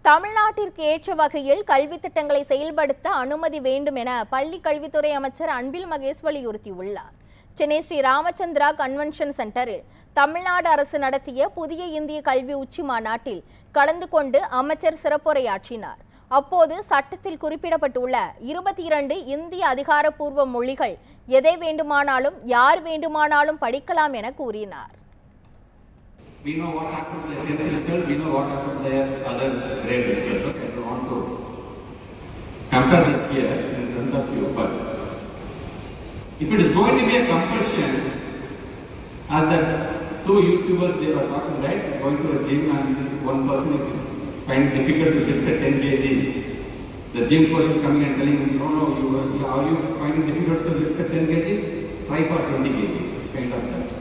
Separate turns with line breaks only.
தமிழ்நாட்டிற்கு ஏற்ற வகையில் கல்வி திட்டங்களை செயல்படுத்த அனுமதி வேண்டும் என பள்ளி கல்வித்துறை அமைச்சர் அன்பில் மகேஷ் வலியுறுத்தியுள்ளார். சென்னை ஸ்ரீ ராமச்சந்திரா கன்வென்ஷன் சென்டரில் தமிழ்நாடு அரசு நடத்திய புதிய இந்திய கல்வி உச்சி மாநாட்டில் கலந்து கொண்டு அமைச்சர் சிறப்புரையாற்றினார். அப்போது சட்டத்தில் குறிப்பிடப்பட்டுள்ள 22 இந்திய அதிகாரப்பூர்வ மொழிகள் எதை வேண்டுமானாலும் யார் வேண்டுமானாலும் படிக்கலாம் என கூறினார்.
We know what happened to the 10th result, we know what happened to the other grade results. Okay, I don't want to compare that here in front of you, but if it is going to be a compulsion, as that two YouTubers they were talking, right, going to a gym and one person is finding difficult to lift a 10 kg, the gym coach is coming and telling him, no, are you finding difficult to lift a 10 kg? Try for 20 kg. It's kind of that.